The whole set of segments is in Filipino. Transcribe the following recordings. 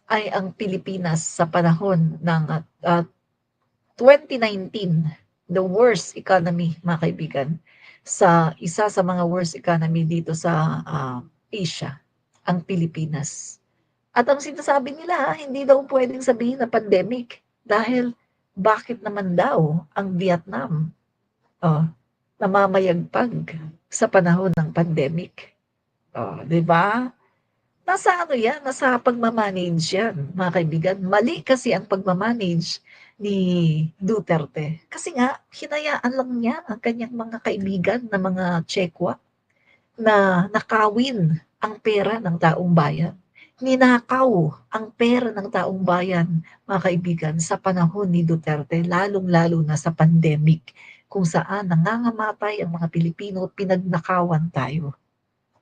ay ang Pilipinas sa panahon ng 2019, the worst economy, mga kaibigan, isa sa mga worst economy dito sa Asia, ang Pilipinas. At ang sinasabi nila, hindi daw pwedeng sabihin na pandemic dahil bakit naman daw ang Vietnam namamayagpag sa panahon ng pandemic? 'Di ba? Nasa ano yan, nasa pagmamanage yan, mga kaibigan. Mali kasi ang pagmamanage ni Duterte. Kasi nga, hinayaan lang niya ang kanyang mga kaibigan na mga Tsekwa na nakawin ang pera ng taong bayan. Ninakaw ang pera ng taong bayan, mga kaibigan, sa panahon ni Duterte, lalong-lalo na sa pandemic, kung saan nangangamatay ang mga Pilipino, pinagnakawan tayo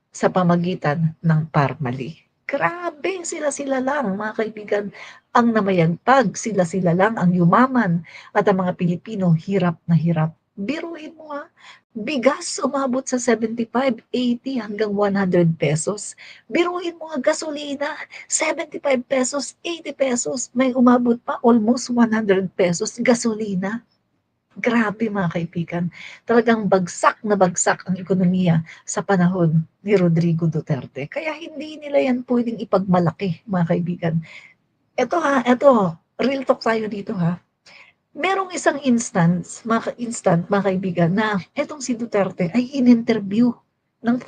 sa pamagitan ng Parmali. Grabe, sila-sila lang, mga kaibigan, ang namayagpag, sila-sila lang ang yumaman, at ang mga Pilipino hirap na hirap. Biruin mo bigas umabot sa 75, 80 hanggang 100 pesos. Biruin mo gasolina, 75 pesos, 80 pesos, may umabot pa almost 100 pesos gasolina. Grabe, mga kaibigan, talagang bagsak na bagsak ang ekonomiya sa panahon ni Rodrigo Duterte. Kaya hindi nila yan pwedeng ipagmalaki, mga kaibigan. Ito, real talk tayo dito Merong isang mga kaibigan, na etong si Duterte ay in-interview ng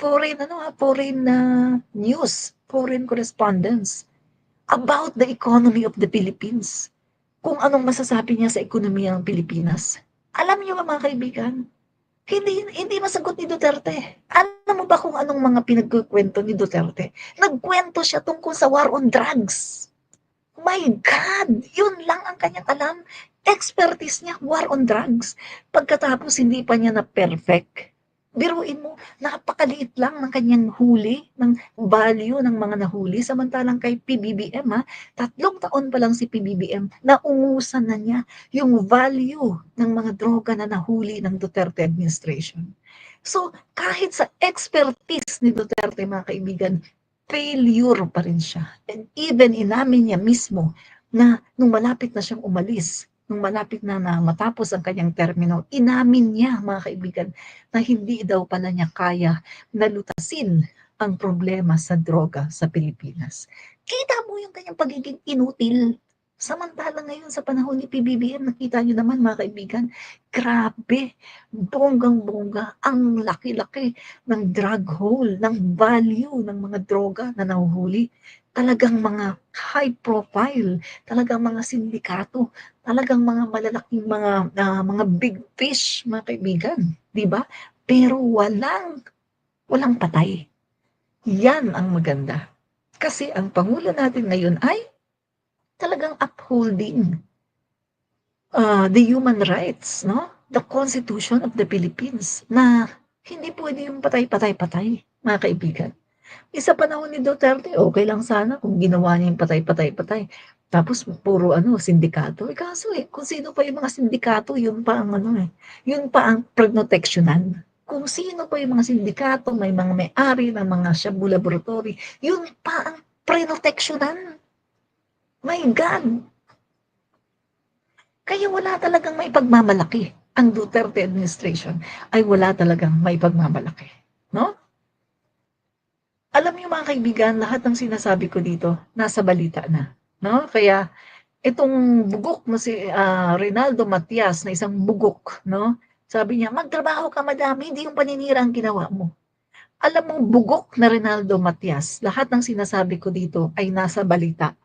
foreign news, foreign correspondents about the economy of the Philippines. Kung anong masasabi niya sa ekonomiya ng Pilipinas. Alam niyo ba, mga kaibigan, hindi masagot ni Duterte. Alam mo ba kung anong mga pinagkukwento ni Duterte? Nagkwento siya tungkol sa war on drugs. My God! Yun lang ang kanyang alam. Expertise niya, war on drugs. Pagkatapos, hindi pa niya na-perfect. Biruin mo, napakaliit lang ng kanyang huli, ng value ng mga nahuli, samantalang kay PBBM 3 taon pa lang si PBBM, naungusan na niya yung value ng mga droga na nahuli ng Duterte administration. So, kahit sa expertise ni Duterte, mga kaibigan, failure pa rin siya. And even inamin niya mismo na nung malapit na siyang umalis, nung malapit na matapos ang kanyang termino, inamin niya, mga kaibigan, na hindi daw pala niya kaya nalutasin ang problema sa droga sa Pilipinas. Kita mo yung kanyang pagiging inutil. Samantala ngayon sa panahon ni PBBM, nakita niyo naman, mga kaibigan, grabe, bonggang-bongga, ang laki-laki ng drug hole, ng value ng mga droga na nahuhuli. Talagang mga high profile, talagang mga sindikato, talagang mga malalaking mga big fish, mga kaibigan, 'di ba? Pero walang patay. Yan ang maganda. Kasi ang pangulo natin ngayon ay talagang upholding the human rights, no? The Constitution of the Philippines, na hindi pwede yung patay-patay-patay, mga kaibigan. Sa panahon ni Duterte, okay lang sana kung ginawa niya yung patay-patay-patay. Tapos puro sindikato. Kaso kung sino pa yung mga sindikato, yun pa ang yun pa ang proteksyonan. Kung sino pa yung mga sindikato, may mga may-ari ng mga Shabu Laboratory, yun pa ang proteksyonan. My God! Kaya wala talagang maipagmamalaki. Ang Duterte administration ay wala talagang maipagmamalaki. No? Alam niyo, mga kaibigan, lahat ng sinasabi ko dito, nasa balita na. No? Kaya itong bugok na si Reynaldo Matias, na isang bugok, no? Sabi niya, magtrabaho ka madami, hindi yung paninira ang ginawa mo. Alam mo, bugok na Reynaldo Matias, lahat ng sinasabi ko dito ay nasa balita.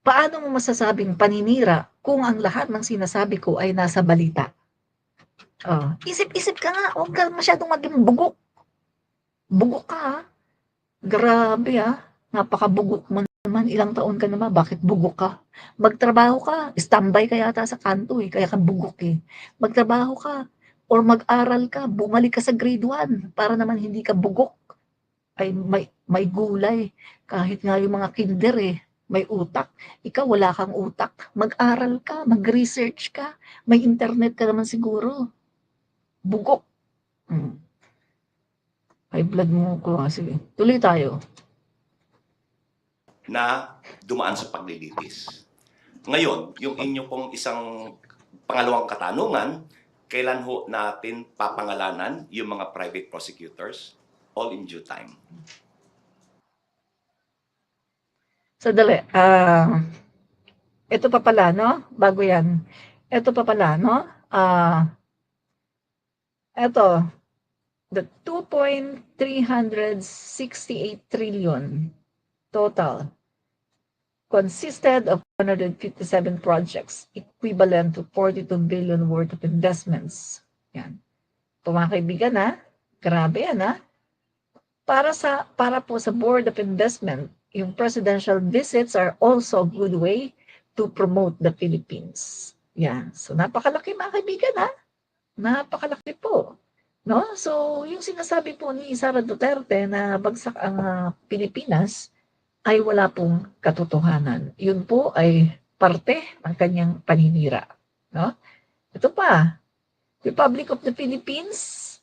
Paano mo masasabing paninira kung ang lahat ng sinasabi ko ay nasa balita? Isip-isip ka nga, huwag ka masyadong maging bugok. Bugok ka Grabe napakabugok mo naman, ilang taon ka naman, bakit bugok ka? Magtrabaho ka, standby ka yata sa kanto kaya ka bugok Magtrabaho ka or mag-aral ka, bumalik ka sa grade 1 para naman hindi ka bugok. Ay may gulay, kahit nga yung mga kinder may utak. Ikaw wala kang utak, mag-aral ka, mag-research ka, may internet ka naman siguro. Bugok. High blood mo ko kasi. Tuloy tayo. na dumaan sa paglilitis. Ngayon, yung inyo pong isang pangalawang katanungan, kailan ho natin papangalanan yung mga private prosecutors? All in due time. Sandali, ito pa pala, no? Bago yan. Ito pa pala, no? Ito, the 2.368 trillion total consisted of 157 projects, equivalent to 42 billion worth of investments. Yan. Ito mga kaibigan, ha? Grabe yan, ha? Para po sa Board of Investment, yung presidential visits are also a good way to promote the Philippines. Yan. So, napakalaki mga kaibigan, ha? Napakalaki po. No? So, yung sinasabi po ni Sara Duterte na bagsak ang Pilipinas ay wala pong katotohanan. Yun po ay parte ng kanyang paninira. No? Ito pa, Republic of the Philippines,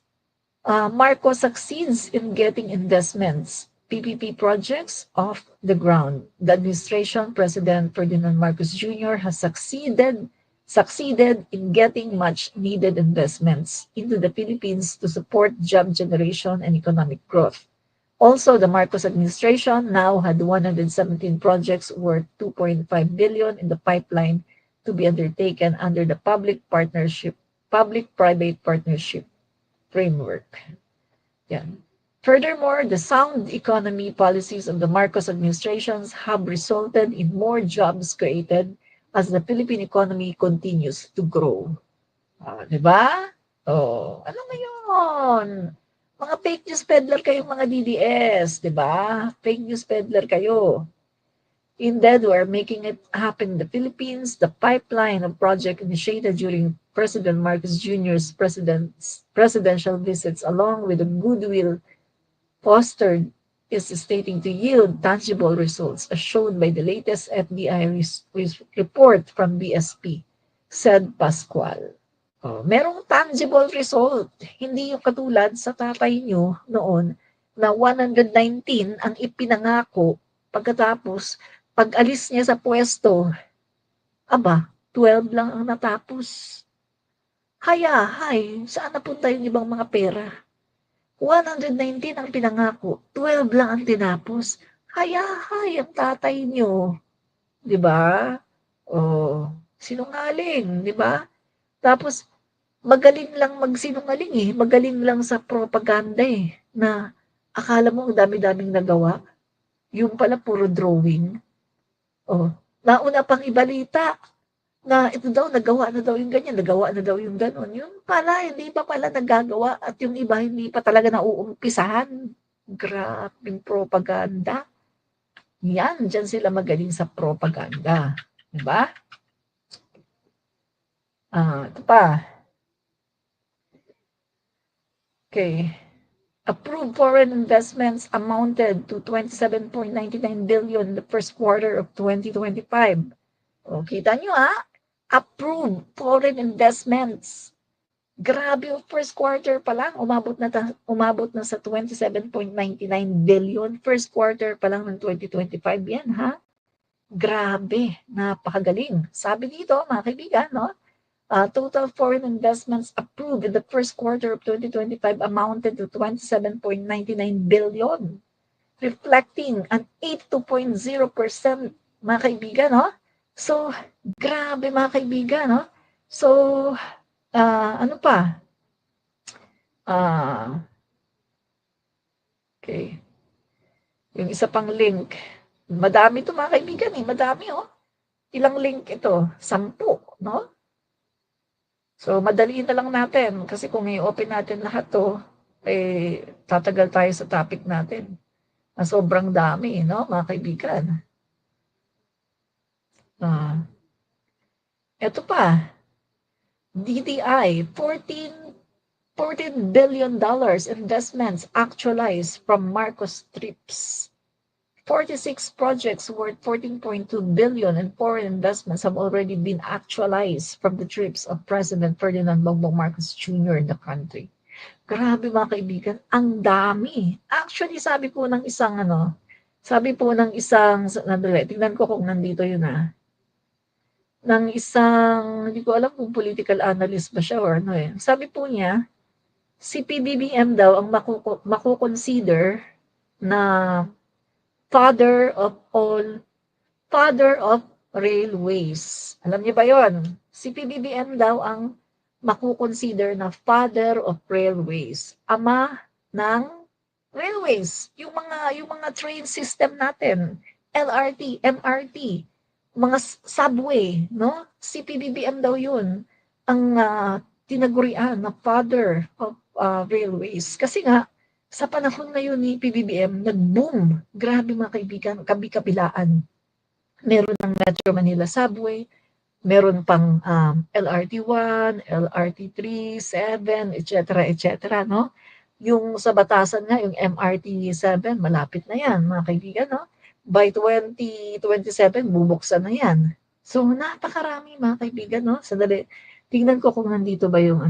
Marcos succeeds in getting investments, PPP projects off the ground. The administration, President Ferdinand Marcos Jr. has succeeded in getting much needed investments into the Philippines to support job generation and economic growth. Also, the Marcos administration now had 117 projects worth 2.5 billion in the pipeline to be undertaken under the public-private partnership framework. Yan. Furthermore, the sound economy policies of the Marcos administrations have resulted in more jobs created as the Philippine economy continues to grow. Diba? Ano ngayon? Mga fake news peddler kayong mga DDS, diba? Fake news peddler kayo. Instead, we're making it happen in the Philippines. The pipeline of project initiated during President Marcos Jr.'s presidential visits, along with the goodwill fostered, is stating to yield tangible results, as shown by the latest FDI report from BSP, said Pascual. Merong tangible result. Hindi yung katulad sa tatay nyo noon na 119 ang ipinangako pagkatapos pag alis niya sa pwesto, 12 lang ang natapos. Saan napunta yung ibang mga pera? 119 ang pinangako, 12 lang ang tinapos. Ang tatay nyo. Diba? Sinungaling, diba? Tapos, magaling lang magsinungaling eh. Magaling lang sa propaganda eh. Na akala mo ang dami-daming nagawa. Yung pala puro drawing. Nauna pang ibalita na ito daw, nagawa na daw yung ganyan, nagawa na daw yung ganon. Yung pala, hindi pa pala nagagawa at yung iba hindi pa talaga nauumpisahan. Grabing propaganda. Yan, dyan sila magaling sa propaganda. Diba? Ito pa. Okay. Approved foreign investments amounted to 27.99 billion in the first quarter of 2025. Kita nyo approved foreign investments. Grabe, first quarter pa lang, umabot na sa 27.99 billion. First quarter pa lang ng 2025 yan, ha? Grabe, napakagaling. Sabi dito, mga kaibigan, no? Total foreign investments approved in the first quarter of 2025 amounted to 27.99 billion, reflecting an 82.0%, mga kaibigan, no? So, grabe mga kaibigan, no? So, ano pa? Okay. Yung isa pang link. Madami to mga kaibigan eh. Madami Ilang link ito? 10, no? So, madali na lang natin. Kasi kung i-open natin lahat to, tatagal tayo sa topic natin. Na sobrang dami, no, mga kaibigan. Ito pa. DTI, $14 billion investments actualized from Marcos trips. 46 projects worth 14.2 billion in foreign investments have already been actualized from the trips of President Ferdinand Bongbong Marcos Jr. in the country. Grabe mga kaibigan, ang dami. Actually, sabi po ng isang Sabi po ng isang, sandali, tingnan ko kung nandito yun ng isang, hindi ko alam kung political analyst ba siya or ano eh. Sabi po niya, si PBBM daw ang makukonsider na father of railways. Alam niyo ba yon? Si PBBM daw ang makukonsider na father of railways. Ama ng railways. Yung mga train system natin. LRT, MRT, mga subway, no? Si PBBM daw yun ang tinagurian na father of railways. Kasi nga, sa panahon na yun ni PBBM, nag-boom. Grabe mga kaibigan, kabi-kabilaan. Meron ng Metro Manila Subway, meron pang LRT 1, LRT 3, 7, etc., etc., no? Yung sa Batasan nga, yung MRT 7, malapit na yan, mga kaibigan, no? By 2027, bubuksan na yan. So, napakarami, mga kaibigan, no? Sandali, tingnan ko kung nandito ba yung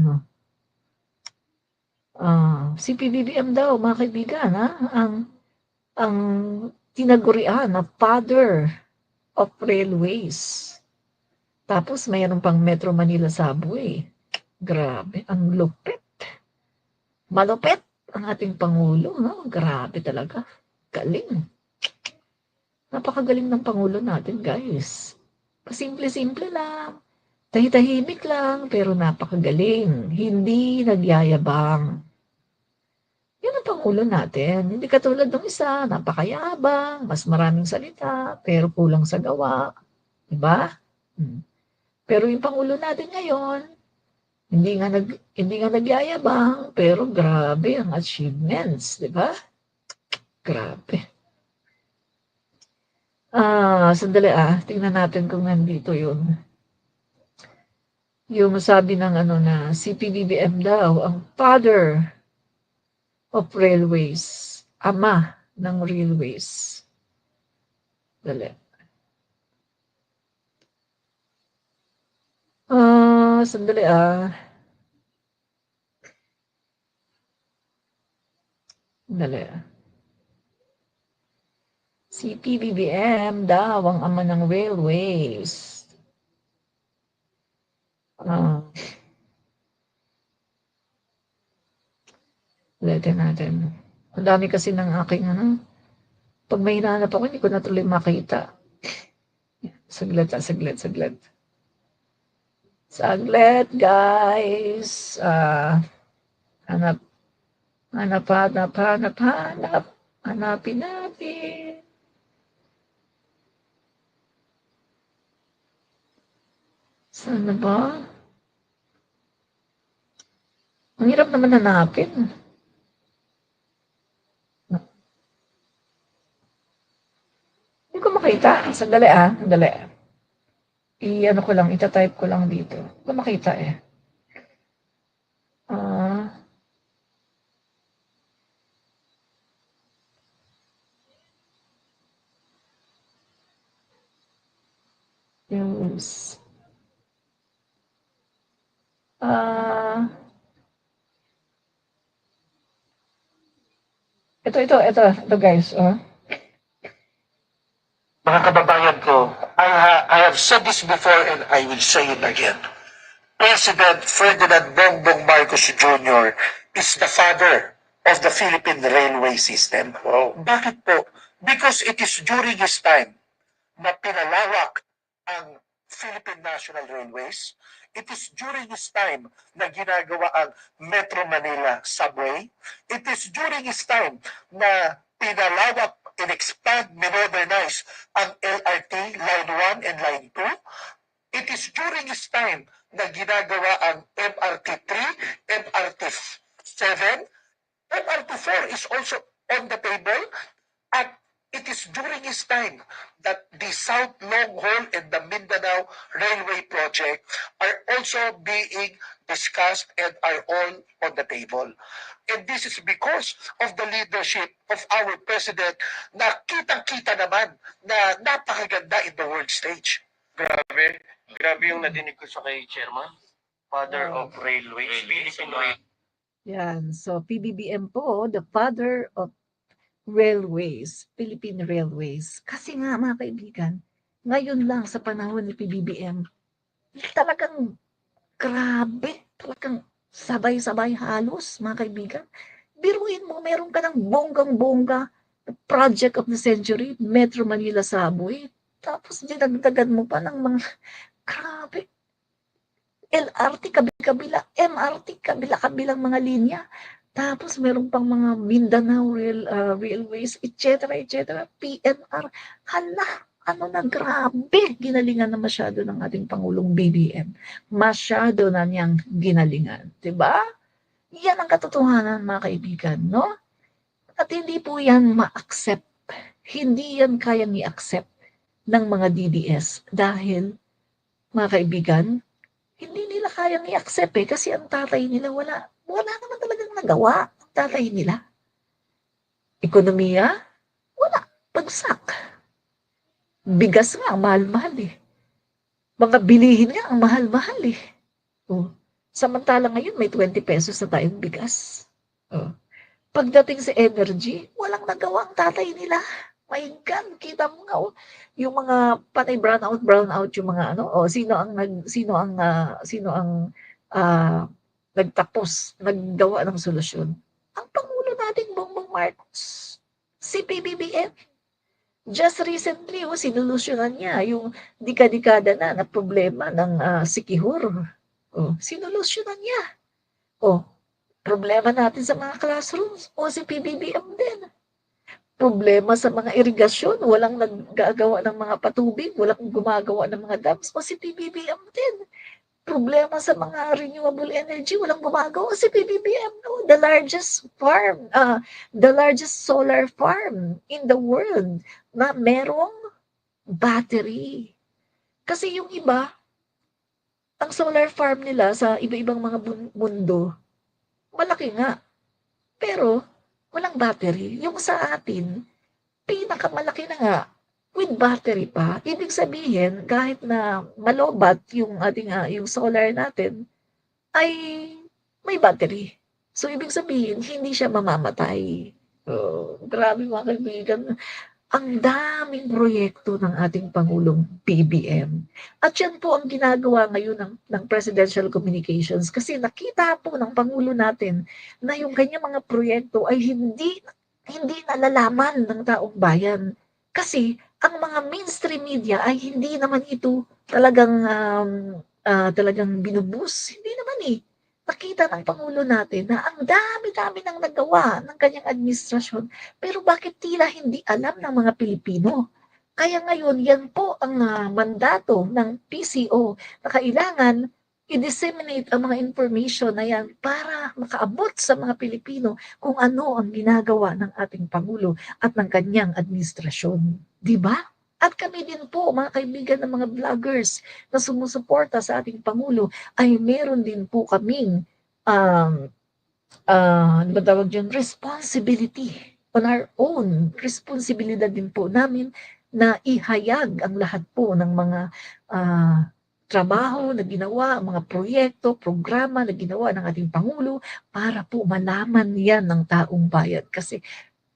si PBBM daw, mga kaibigan, ang tinagurian na father of railways. Tapos mayroon pang Metro Manila Subway. Grabe, ang lupit. Malupit ang ating Pangulo, no? Grabe talaga. Galing. Napakagaling ng Pangulo natin, guys. Pasimple-simple lang. Tahitahimik lang, pero napakagaling. Hindi nagyayabang. Yan ang Pangulo natin. Hindi katulad ng isa, napakayabang, mas maraming salita, pero kulang sa gawa. Diba? Pero yung Pangulo natin ngayon, hindi nga nagyayabang, pero grabe ang achievements, di ba? Grabe. Sandali tingnan natin kung nandito yun. Yung sabi ng na si PBBM daw ang father of railways, ama ng railways. Dali. Sandali Dali. Si PBBM daw ang ama ng railways. Ulitin natin. Ang dami kasi ng aking pag may hinahanap ako, hindi ko na tuloy makita. Saglit, saglit. Saglit, guys. Hanap. Hanapin natin. Saan na ba? Ang hirap naman hanapin. Hindi ko makita. Sandali Sandali. Ko lang, itatype ko lang dito. Hindi ko makita eh. News. Ito guys, Mga kababayan ko, I have said this before and I will say it again. President Ferdinand Bongbong Marcos Jr. is the father of the Philippine railway system. Wow. Bakit po? Because it is during his time na pinalawak ang Philippine National Railways. It is during his time na ginagawa ang Metro Manila Subway. It is during his time na pinalawak, in-expand, modernize ang LRT Line 1 and Line 2. It is during his time na ginagawa ang MRT 3, MRT 7, MRT 4 is also on the table, at it is during his time that the South Long Haul and the Mindanao Railway Project are also being discussed and are all on the table. And this is because of the leadership of our President na kitang-kita naman na napakaganda in the world stage. Grabe yung nadinig ko sa kay Chairman. Father of Railways, Philippine Railways. Yan. So, PBBM po, the father of Railways, Philippine Railways. Kasi nga mga kaibigan, ngayon lang sa panahon ni PBBM, talagang grabe, talagang sabay-sabay halos mga kaibigan. Biruin mo, meron ka ng bonggang-bongga, project of the century, Metro Manila Subway. Tapos dinagdagan mo pa ng mga, grabe, LRT kabi-kabila, MRT kabila-kabilang mga linya. Tapos meron pang mga Mindanao Railways, etc., PNR. Hala, ano na, grabe, ginalingan na masyado ng ating Pangulong BBM. Masyado na niyang ginalingan. Diba? Yan ang katotohanan mga kaibigan, no? At hindi po yan ma-accept. Hindi yan kayang i-accept ng mga DDS dahil, mga kaibigan, hindi nila kayang i-accept kasi ang tatay nila wala naman talagang nagawa ang tatay nila. Ekonomiya, wala, bagsak. Bigas nga, ang mahal-mahal eh. Mga bilihin nga, ang mahal-mahal eh. Oh. Samantala ngayon, may 20 pesos na tayong bigas. Oh. Pagdating sa energy, walang nagawa ang tatay nila. My God, kita mo nga, oh, yung mga panay brownout yung mga ano, oh, sino ang nagtapos, naggawa ng solusyon? Ang Pangulo nating Bongbong Marcos, si PBBM. Just recently, oh, sinolusyonan niya yung dekada na problema ng sikihor. Oh, sinolusyonan niya. Oh, problema natin sa mga classrooms, o si PBBM din. Problema sa mga irigasyon, walang naggagawa ng mga patubig, walang gumagawa ng mga dams, o si PBBM din. Problema sa mga renewable energy, walang gumagawa, o si PBBM, no? The largest solar farm in the world na merong battery. Kasi yung iba, ang solar farm nila sa iba-ibang mga mundo, malaki nga, pero walang battery. Yung sa atin, pinakamalaki na nga, with battery pa. Ibig sabihin, kahit na malobat yung ating yung solar natin, ay may battery. So, ibig sabihin, hindi siya mamamatay. Oh, grabe mga kaibigan. Ang daming proyekto ng ating Pangulong BBM. At yan po ang ginagawa ngayon ng Presidential Communications kasi nakita po ng Pangulo natin na yung kanyang mga proyekto ay hindi nalalaman ng taong bayan. Kasi ang mga mainstream media ay hindi naman ito talagang binubus. Hindi naman eh. Nakita ng Pangulo natin na ang dami-dami nang nagawa ng kanyang administrasyon, pero bakit tila hindi alam ng mga Pilipino? Kaya ngayon, yan po ang mandato ng PCO na kailangan i-disseminate ang mga information na yan para makaabot sa mga Pilipino kung ano ang ginagawa ng ating Pangulo at ng kanyang administrasyon. Di ba? At kami din po, mga kaibigan ng mga vloggers na sumusuporta sa ating Pangulo, ay meron din po kaming ano ba tawag dyan? Responsibility on our own. Responsibilidad din po namin na ihayag ang lahat po ng mga trabaho na ginawa, mga proyekto, programa na ginawa ng ating Pangulo para po malaman yan ng taong bayan. Kasi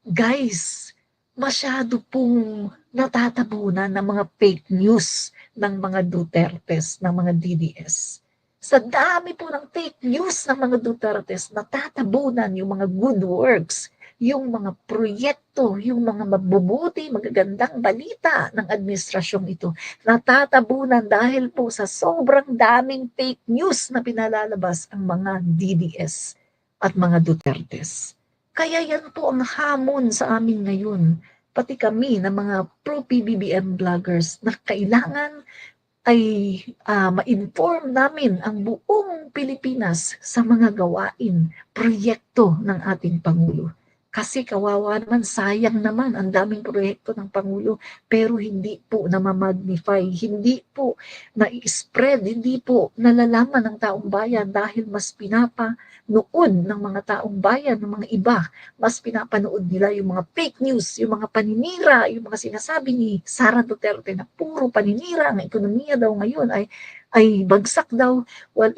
guys, masyado pong natatabunan ng mga fake news ng mga Dutertes, ng mga DDS. Sa dami po ng fake news ng mga Dutertes, natatabunan yung mga good works, yung mga proyekto, yung mga mabubuti, magagandang balita ng administrasyong ito. Natatabunan dahil po sa sobrang daming fake news na pinalalabas ang mga DDS at mga Dutertes. Kaya yan po ang hamon sa amin ngayon, pati kami na mga pro-PBBM vloggers na kailangan ay ma-inform namin ang buong Pilipinas sa mga gawain, proyekto ng ating Pangulo. Kasi kawawa naman, sayang naman ang daming proyekto ng Pangulo pero hindi po namamagnify, hindi po na-spread, hindi po nalalaman ng taong bayan dahil mas pinapanood ng mga taong bayan, ng mga iba, mas pinapanood nila yung mga fake news, yung mga paninira, yung mga sinasabi ni Sara Duterte na puro paninira, ang ekonomiya daw ngayon ay bagsak daw. Well,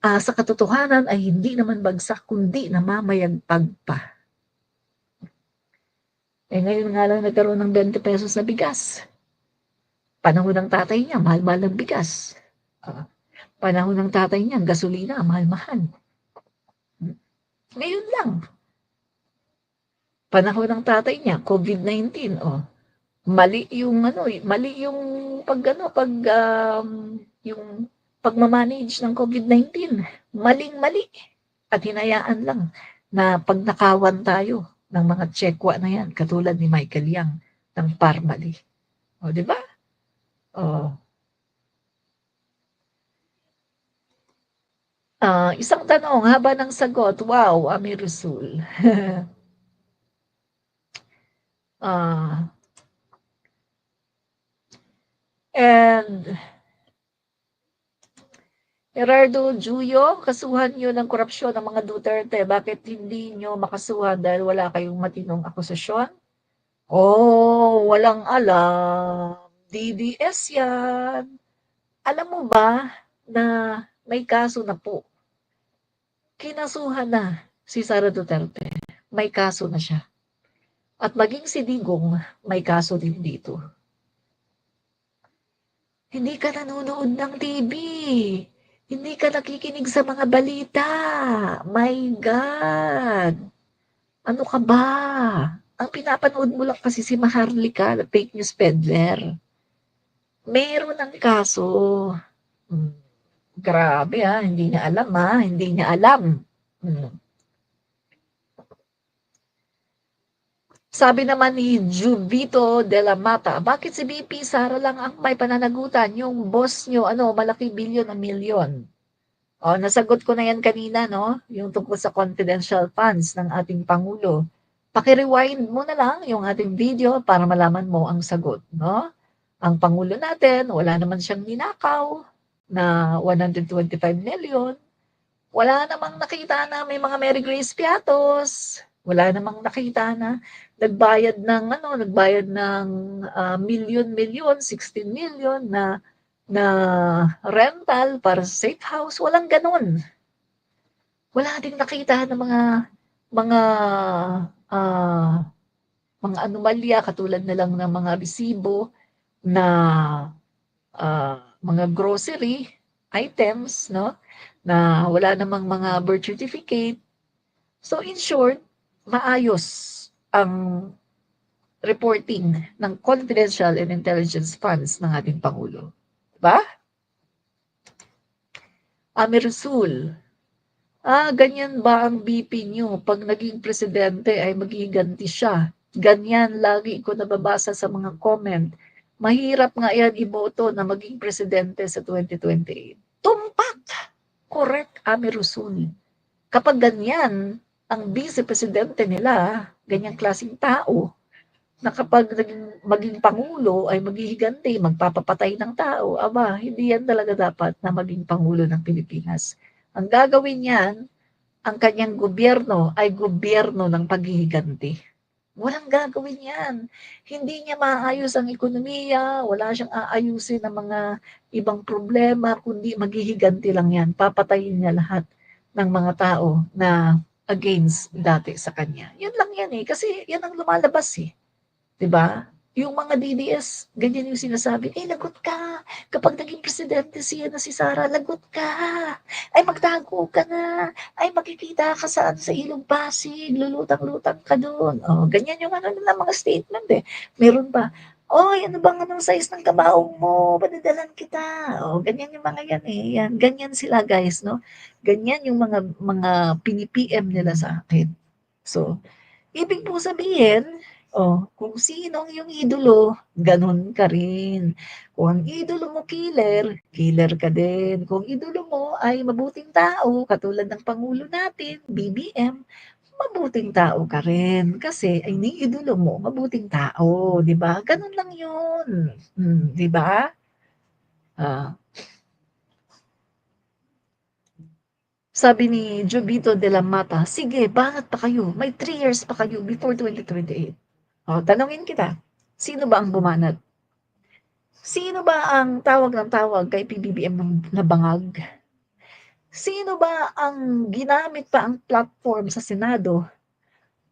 sa katotohanan ay hindi naman bagsak kundi namamayagpag pa. Ngayon nga lang nagkaroon ng 20 pesos na bigas. Panahon ng tatay niya, mahal-mahal ng bigas. Ah, panahon ng tatay niya, gasolina, mahal-mahal. Ngayon lang, panahon ng tatay niya, COVID-19, mali yung mali yung yung pagma-manage ng COVID-19. Maling-mali. At hinayaan lang na pagnakawan tayo ng mga tsekwa na yan, katulad ni Michael Yang ng Parmali. Di ba? Isang tanong, haba ng sagot. Wow, Ami Rusul. And Gerardo Juyo, kasuhan nyo ng korupsyon ng mga Duterte. Bakit hindi nyo makasuhan dahil wala kayong matinong akusasyon? Walang alam. DDS yan. Alam mo ba na may kaso na po? Kinasuhan na si Sara Duterte. May kaso na siya. At maging si Digong, may kaso din dito. Hindi ka nanonood ng TV. Hindi ka nakikinig sa mga balita. My God! Ano ka ba? Ang pinapanood mo lang kasi si Maharlika, fake news peddler. Meron ng kaso. Grabe hindi niya alam hindi niya alam. Sabi naman ni Juvito de la Mata, bakit si BP Sara lang ang may pananagutan? Yung boss nyo, malaki bilyon o milyon. Nasagot ko na yan kanina, no? Yung tungkol sa confidential funds ng ating Pangulo. Paki-rewind mo na lang yung ating video para malaman mo ang sagot, no? Ang Pangulo natin, wala naman siyang ninakaw na 125 million. Wala namang nakita na may mga Mary Grace Piatos. Wala namang nakita na nagbayad ng milyon, 16 million na rental para sa safe house. Walang ganun. Wala ding nakita ng mga anomalya katulad na lang ng mga resibo na mga grocery items, no? Na wala namang mga birth certificate. So in short, maayos ang reporting ng confidential and intelligence funds ng ating Pangulo. Diba? Ami Rasul, ganyan ba ang BP nyo? Pag naging presidente ay magiganti siya. Ganyan lagi ko nababasa sa mga comment. Mahirap nga yan iboto na maging presidente sa 2028. Tumpak! Correct, Ami Rasul. Kapag ganyan, ang vice-presidente nila, ganyang klaseng tao, na kapag maging pangulo ay maghihiganti, magpapapatay ng tao, hindi yan talaga dapat na maging pangulo ng Pilipinas. Ang gagawin niyan, ang kanyang gobyerno ay gobyerno ng paghihiganti. Walang gagawin yan. Hindi niya maayos ang ekonomiya, wala siyang aayusin ng mga ibang problema, kundi maghihiganti lang yan. Papatayin niya lahat ng mga tao na against dati sa kanya. Yun lang yan kasi yan ang lumalabas 'di ba? Yung mga DDS, ganyan yung sinasabi, lagot ka. Kapag naging presidente siya na si Sara, lagot ka. Ay, magtago ka na. Ay, makikita ka sa Ilog Pasig. Lulutang-lutang ka doon. Ganyan yung mga statement Meron pa, ano bang anong size ng kabaong mo? Padadalan kita. Ganyan yung mga yan Yan. Ganyan sila guys, no? Ganyan yung mga pini-PM nila sa akin. So, ibig po sabihin, kung sino ang iyong idolo, ganun ka rin. Kung ang idolo mo killer ka din. Kung idolo mo ay mabuting tao, katulad ng Pangulo natin, BBM, mabuting tao ka rin. Kasi ay idolo mo, mabuting tao, di ba? Ganun lang yun. Di ba? Sabi ni Jovito de la Mata, sige, banat pa kayo. May 3 years pa kayo before 2028. Tanungin kita, sino ba ang bumanat? Sino ba ang tawag ng tawag kay PBBM na bangag? Sino ba ang ginamit pa ang platform sa Senado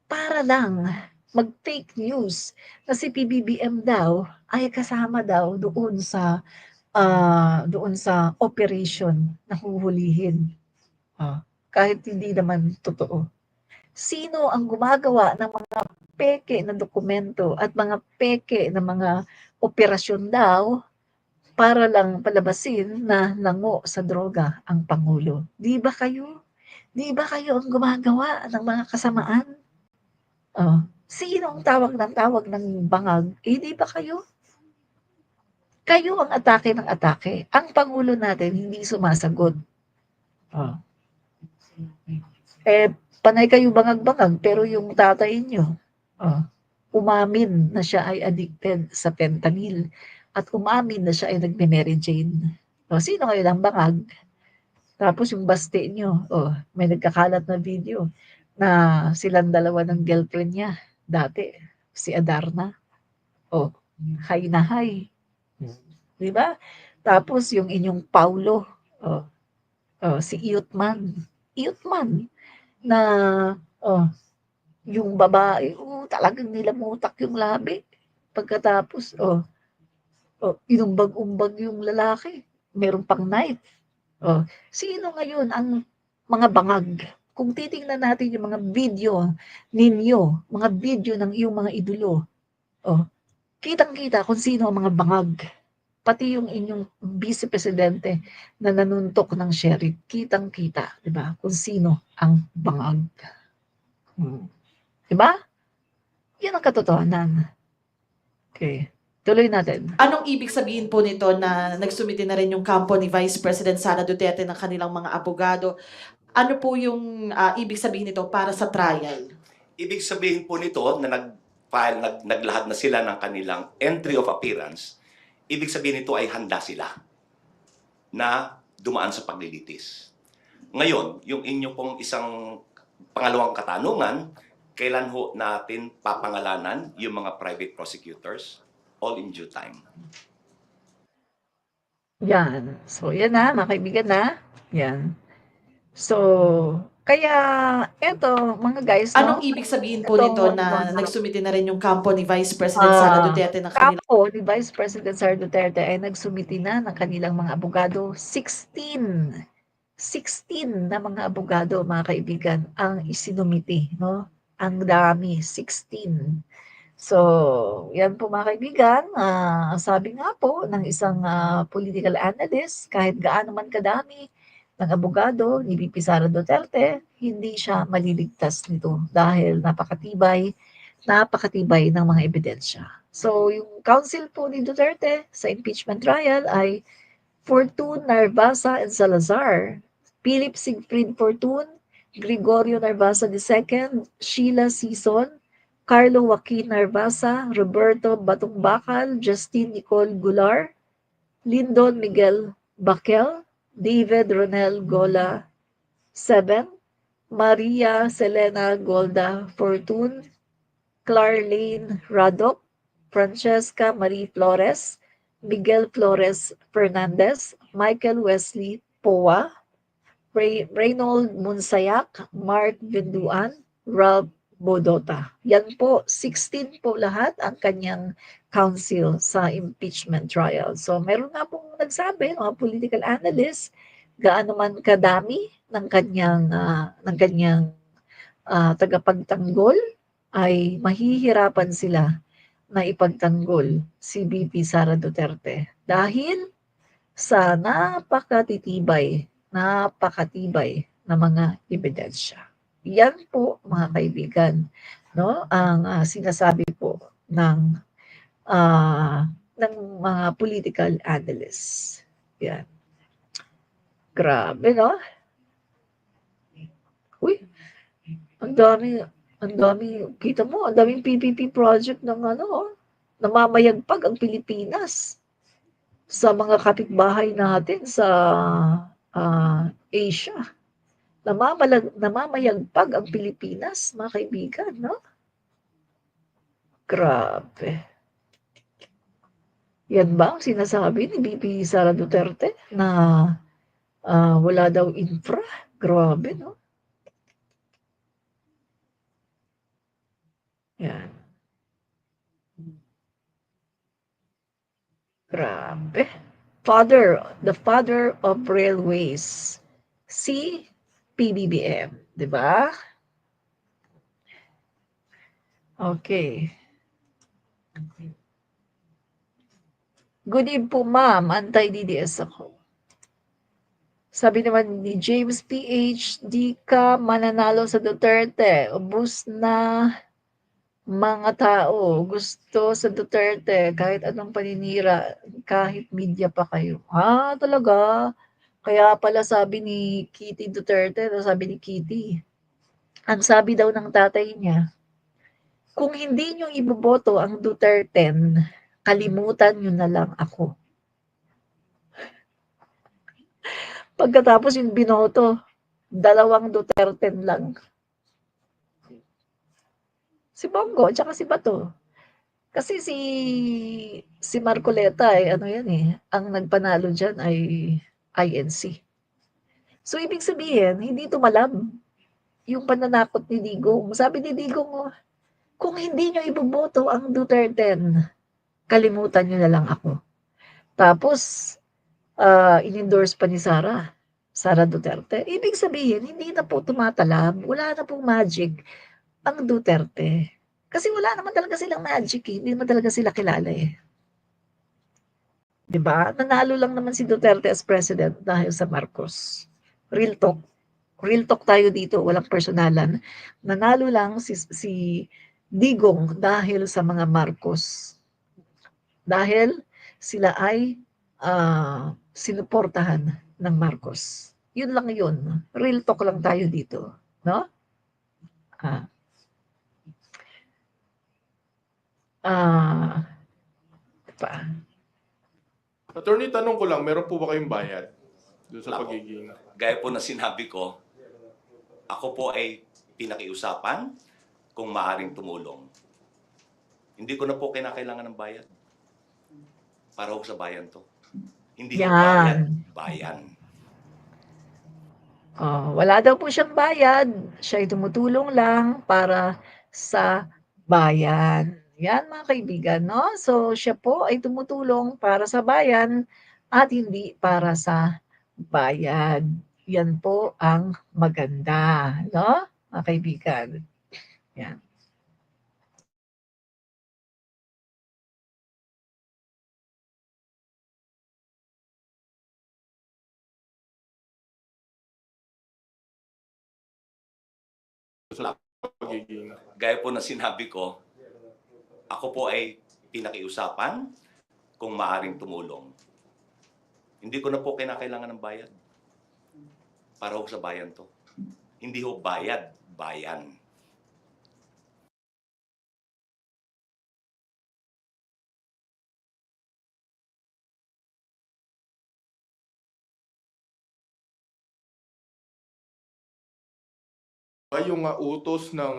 para lang mag-fake news na si PBBM daw ay kasama daw doon sa operation na huhulihin. Kahit hindi naman totoo. Sino ang gumagawa ng mga peke na dokumento at mga peke na mga operasyon daw para lang palabasin na lango sa droga ang Pangulo? Di ba kayo? Di ba kayo ang gumagawa ng mga kasamaan? Sino ang tawag ng bangag? Di ba kayo? Kayo ang atake ng atake. Ang Pangulo natin hindi sumasagot. Panay kayo bangag-bangag, pero yung tatay nyo, umamin na siya ay addicted sa fentanyl at umamin na siya ay nagme-Mary Jane. Sino kayo ng bangag? Tapos yung baste nyo, may nagkakalat na video na silang dalawa ng girlfriend niya dati, si Adarna. Hay na hay. Di ba? Tapos yung inyong Paulo, si Iyutman na yung babae, talagang nilamutak yung labi. Pagkatapos, inumbag-umbag yung lalaki. Meron pang knife. Sino ngayon ang mga bangag? Kung titingnan natin yung mga video ninyo, mga video ng iyong mga idolo, kitang-kita kung sino ang mga bangag. Pati yung inyong vice presidente na nanuntok ng sheriff, kitang-kita, di ba? Kung sino ang bangag. Di ba? Yan ang katotohanan. Okay. Tuloy natin. Anong ibig sabihin po nito na nagsumite na rin yung kampo ni Vice President Sara Duterte ng kanilang mga abogado? Ano po yung ibig sabihin nito para sa trial? Ibig sabihin po nito na naglahad na sila ng kanilang entry of appearance. Ibig sabihin nito ay handa sila na dumaan sa paglilitis. Ngayon, yung inyo pong isang pangalawang katanungan, kailan ho natin papangalanan yung mga private prosecutors? All in due time. Yan. So, yan na, mga kaibigan na. Yan. So, kaya, eto, mga guys, Anong ibig sabihin po nito na nagsumite na rin yung kampo ni Vice President Sara Duterte ng kanilang kampo ni Vice President Sara Duterte ay nagsumiti na ng kanilang mga abogado. 16 na mga abogado, mga kaibigan, ang isinumiti, no? Ang dami, 16. So, yan po mga kaibigan, sabi nga po ng isang political analyst, kahit gaano man kadami ng abogado ni VP Sara Duterte, hindi siya maliligtas nito dahil napakatibay ng mga ebidensya. So, yung counsel po ni Duterte sa impeachment trial ay Fortune, Narvasa, and Salazar, Philip Siegfried Fortune, Gregorio Narvasa II, Sheila Sison, Carlo Joaquin Narvasa, Roberto Batong-Bakal, Justine Nicole Gular, Lyndon Miguel Baquel, David Ronel Gola 7, Maria Selena Golda Fortune, Clarlene Radok, Francesca Marie Flores, Miguel Flores Fernandez, Michael Wesley Poa, Reynold Munsayak, Mark Vinduan, Ralph Bodota. Yan po, 16 po lahat ang kanyang counsel sa impeachment trial. So meron nga pong nagsabi, mga political analysts, gaano man kadami ng kanyang tagapagtanggol ay mahihirapan sila na ipagtanggol si VP Sara Duterte dahil sa napakatibay na mga ebidensya. Yan po mga kaibigan, no? Ang sinasabi po ng mga political analysts. Yan. Grabe, no? Uy, ang dami, kita mo, ang daming PPP project ng namamayagpag ang Pilipinas sa mga kapitbahay natin sa Asia. Namamayagpag ang Pilipinas, mga kaibigan, no? Grabe. Yan ba ang sinasabi ni VP Sara Duterte na wala daw infra? Grabe, no? Yan. Grabe. The father of railways, si PBBM, 'di ba? Okay. Good eve po, ma'am. Anti-DDS ako. Sabi naman ni James PH, di ka mananalo sa Duterte. Ubus na mga tao. Gusto sa Duterte kahit anong paninira, kahit media pa kayo. Talaga? Kaya pala sabi ni Kitty Duterte, sabi ni Kitty, ang sabi daw ng tatay niya, kung hindi nyo iboboto ang Duterte, kalimutan nyo na lang ako. Pagkatapos yung binoto, 2 Duterte lang. Si Bongo, tsaka si Bato. Kasi si Marcoleta ano yan ang nagpanalo dyan ay INC. So, ibig sabihin, hindi tumalab yung pananakot ni Digong. Sabi ni Digong, kung hindi nyo iboboto ang Duterte, kalimutan nyo na lang ako. Tapos, in-endorse pa ni Sara Duterte. Ibig sabihin, hindi na po tumatalab, wala na pong magic ang Duterte. Kasi wala naman talaga silang magic hindi naman talaga sila kilala 'Di ba? Nanalo lang naman si Duterte as president dahil sa Marcos. Real talk. Real talk tayo dito, walang personalan. Nanalo lang si Digong dahil sa mga Marcos. Dahil sila ay sinuportahan ng Marcos. Yun lang yun. Real talk lang tayo dito. No? Pa. Attorney, tanong ko lang, meron po ba kayong bayad doon sa Wala po. pagiging... Gaya po na sinabi ko, ako po ay pinakiusapan kung maaring tumulong. Hindi ko na po kinakailangan ng bayad. Para ho sa bayan to. Hindi ho Yan. bayad, bayan. Wala daw po siyang bayad. Siya ay tumutulong lang para sa bayan. Yan mga kaibigan, no? So, siya po ay tumutulong para sa bayan at hindi para sa bayad. Yan po ang maganda, no? Mga kaibigan. Yan. sa pagiging... Gaya po na sinabi ko, ako po ay pinakiusapan kung maaring tumulong. Hindi ko na po kinakailangan ng bayad. Para ho sa bayan to. Hindi ho bayad, bayan. yung utos ng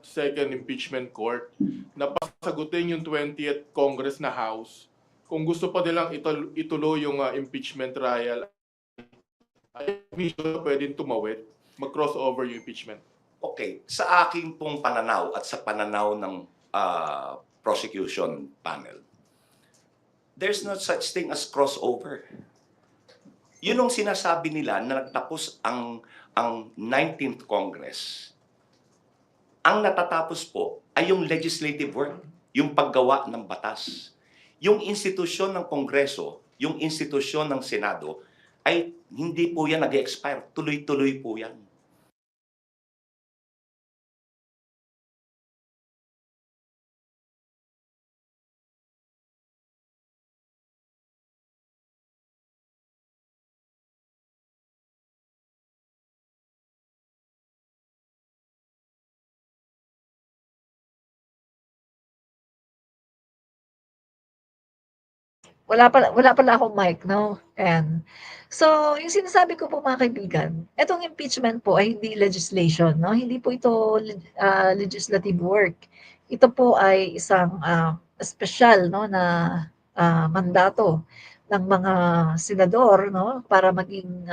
second impeachment court na pasagutin yung 20th Congress na House kung gusto pa nilang ituloy yung impeachment trial ay mismo pwedeng tumawid, mag-crossover yung impeachment. Okay, sa aking pong pananaw at sa pananaw ng prosecution panel, there's no such thing as crossover. Yun ang sinasabi nila na nagtapos ang 19th Congress. Ang natatapos po ay yung legislative work, yung paggawa ng batas. Yung institusyon ng Kongreso, yung institusyon ng Senado, ay hindi po yan nag-expire. Tuloy-tuloy po yan. Wala pala akong mic, no? And so, yung sinasabi ko po mga kaibigan, itong impeachment po ay hindi legislation, no? Hindi po ito legislative work. Ito po ay isang special, no, na mandato ng mga senador, no, para maging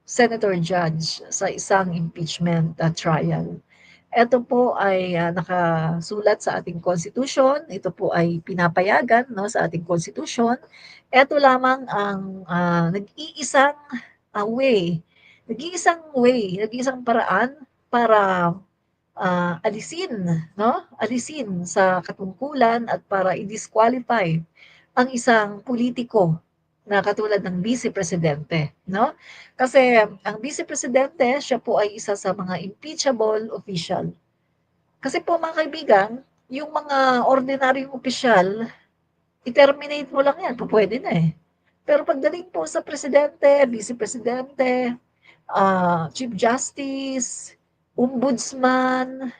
senator judge sa isang impeachment trial. Ito po ay nakasulat sa ating konstitusyon. Ito po ay pinapayagan, no, sa ating konstitusyon. Ito lamang ang nag-iisang nag-iisang paraan para alisin sa katungkulan at para i-disqualify ang isang politiko na katulad ng Vice Presidente, no? Kasi ang Vice Presidente, siya po ay isa sa mga impeachable official. Kasi po mga kaibigan, yung mga ordinaryong opisyal, i-terminate mo lang yan, pwede na eh. Pero pagdating po sa Presidente, Vice Presidente, Chief Justice, Ombudsman,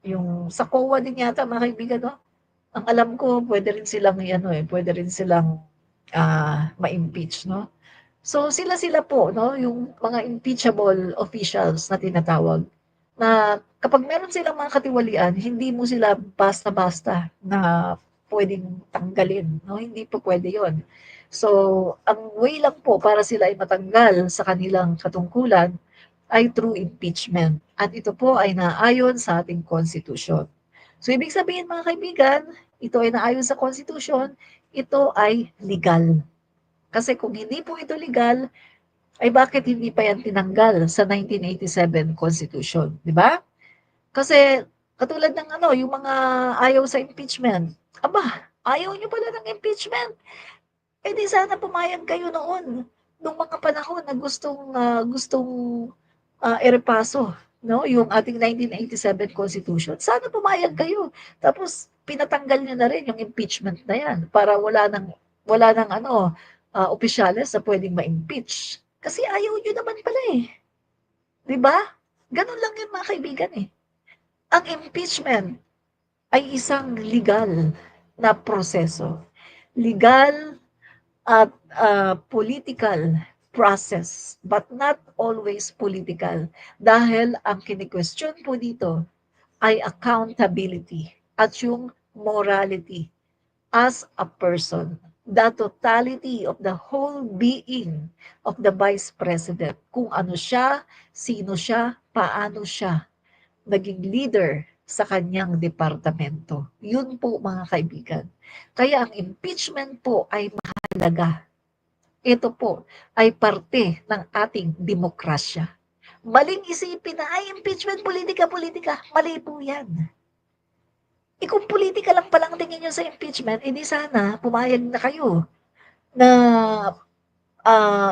yung sa COA din yata mga kaibigan, no? Ang alam ko, pwede rin silang ma-impeach, no? So sila po, no, yung mga impeachable officials na tinatawag, na kapag meron silang mga katiwalian, hindi mo sila basta-basta na pwedeng tanggalin, no? Hindi po pwede 'yon. So, ang way lang po para sila ay matanggal sa kanilang katungkulan ay through impeachment. At ito po ay naayon sa ating konstitusyon. So, ibig sabihin mga kaibigan, ito ay naayon sa konstitusyon, ito ay legal. Kasi kung hindi po ito legal, ay bakit hindi pa yan tinanggal sa 1987 Constitution, di ba? Kasi katulad ng yung mga ayaw sa impeachment, ayaw nyo pala ng impeachment. Eh di sana pumayag kayo noon, nung mga panahon na gustong irepaso, no, yung ating 1987 Constitution. Sana pumayag kayo. Tapos pinatanggal niyo na rin yung impeachment na yan para wala nang opisyales na pwedeng ma-impeach. Kasi ayaw niyo naman pala eh. 'Di ba? Ganun lang yun mga kaibigan eh. Ang impeachment ay isang legal na proseso. Legal at political process, but not always political. Dahil ang kini-question po dito ay accountability at yung morality as a person. The totality of the whole being of the Vice President. Kung ano siya, sino siya, paano siya naging leader sa kanyang departamento. Yun po mga kaibigan. Kaya ang impeachment po ay mahalaga. Ito po ay parte ng ating demokrasya. Maling isipin na ay impeachment, politika. Mali po yan. Kung politika lang palang tingin nyo sa impeachment, hindi sana pumayag na kayo na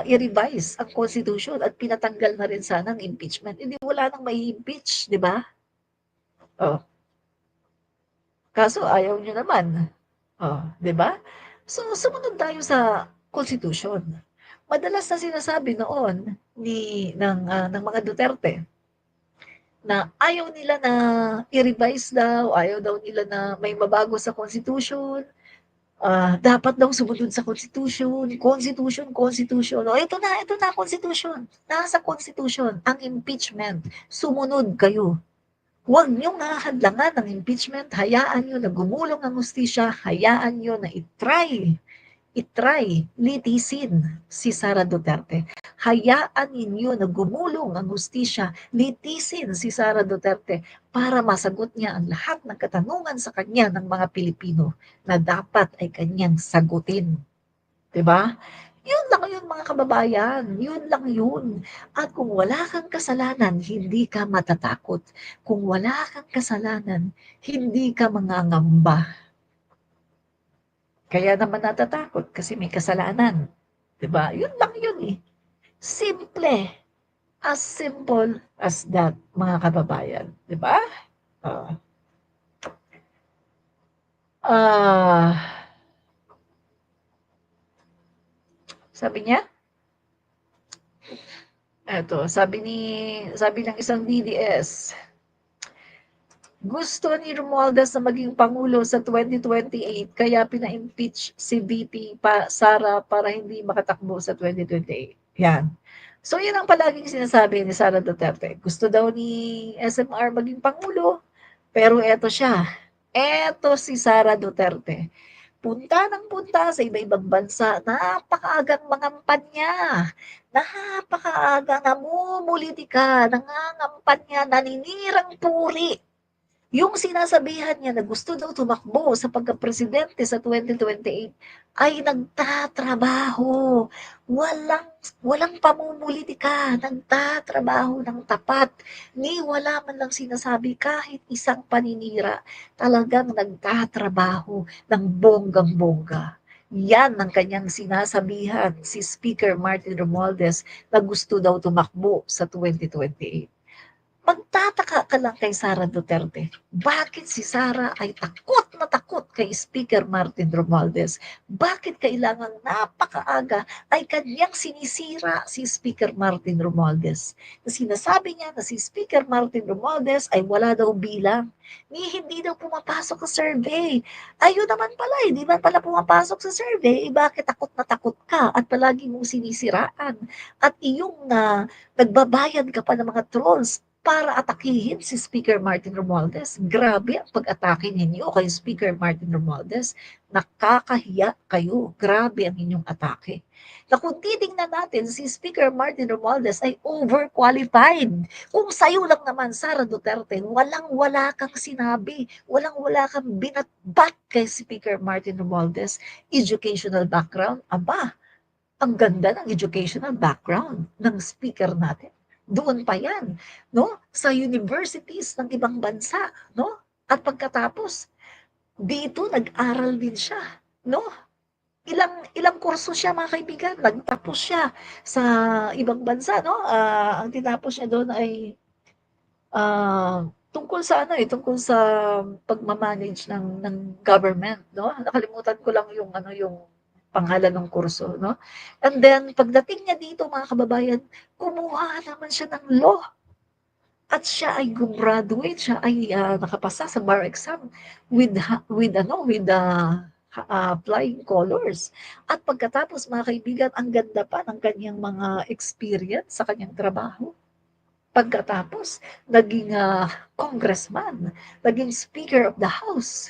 i-revise ang Constitution at pinatanggal na rin sana ang impeachment. Hindi wala nang may impeach, di ba? Oh. Kaso ayaw nyo naman. Oh, di ba? So, sumunod tayo sa Constitution. Madalas na sinasabi noon ng mga Duterte na ayaw nila na i-revise daw, ayaw daw nila na may mabago sa Constitution, dapat daw sumunod sa Constitution. O, ito na, Constitution. Nasa Constitution, ang impeachment. Sumunod kayo. Huwag niyong hahadlangan ng impeachment. Hayaan niyo na gumulong ang hustisya. Hayaan niyo na itry litisin si Sara Duterte. Hayaan ninyo na gumulong ang hustisya, litisin si Sara Duterte para masagot niya ang lahat ng katanungan sa kanya ng mga Pilipino na dapat ay kanyang sagutin. Diba? Yun lang yun mga kababayan. Yun lang yun. At kung wala kang kasalanan, hindi ka matatakot. Kung wala kang kasalanan, hindi ka mangangamba. Kaya naman natatakot kasi may kasalanan. 'Di ba? Yun lang yun eh. Simple. As simple as that, mga kababayan. 'Di ba? Sabi niya? Sabi ng isang DDS, gusto ni Romualdez na maging Pangulo sa 2028 kaya pina-impeach si VP Sara para hindi makatakbo sa 2028. Yan. So yan ang palaging sinasabi ni Sara Duterte. Gusto daw ni SMR maging Pangulo, pero eto siya. Eto si Sara Duterte. punta ng punta sa iba-ibang bansa, napakaagang mangampanya, napakaaga, namumulitika, nangangampanya, naninirang puri. Yung sinasabihan niya na gusto daw tumakbo sa pagka-presidente sa 2028 ay nagtatrabaho. Walang pamumulitika, nagtatrabaho ng tapat. Ni wala man lang sinasabi kahit isang paninira. Talagang nagtatrabaho ng bonggang-bongga. Yan ang kanyang sinasabihan si Speaker Martin Romualdez na gusto daw tumakbo sa 2028. Magtataka ka lang kay Sara Duterte. Bakit si Sara ay takot na takot kay Speaker Martin Romualdez? Bakit kailangang napakaaga ay kanyang sinisira si Speaker Martin Romualdez? Na sinasabi niya na si Speaker Martin Romualdez ay wala daw bilang. Hindi daw pumapasok sa survey. Ayun naman pala, hindi man pala pumapasok sa survey. Bakit takot na takot ka at palagi mong sinisiraan? At iyong nagbabayad ka pa ng mga trolls para atakihin si Speaker Martin Romualdez. Grabe ang pag-atake ninyo kay Speaker Martin Romualdez. Nakakahiya kayo. Grabe ang inyong atake. Na kung titingnan natin, si Speaker Martin Romualdez ay overqualified. Kung sa'yo lang naman, Sara Duterte, walang-wala kang sinabi, walang-wala kang binatbat kay Speaker Martin Romualdez. Educational background, aba, ang ganda ng educational background ng speaker natin. Doon pa yan, no? Sa universities ng ibang bansa, no? At pagkatapos, dito nag-aral din siya, no? Ilang kurso siya, mga kaibigan, nagtapos siya sa ibang bansa, no? Ang tinapos niya doon ay tungkol sa tungkol sa pagmamanage ng government, no? Nakalimutan ko lang yung pangalan ng kurso, no? And then pagdating niya dito, mga kababayan, kumuha naman siya ng law. At siya ay gumraduate, siya ay nakapasa sa bar exam with flying colors. At pagkatapos, mga kaibigan, ang ganda pa ng kanyang mga experience sa kanyang trabaho. Pagkatapos, naging congressman, naging speaker of the house.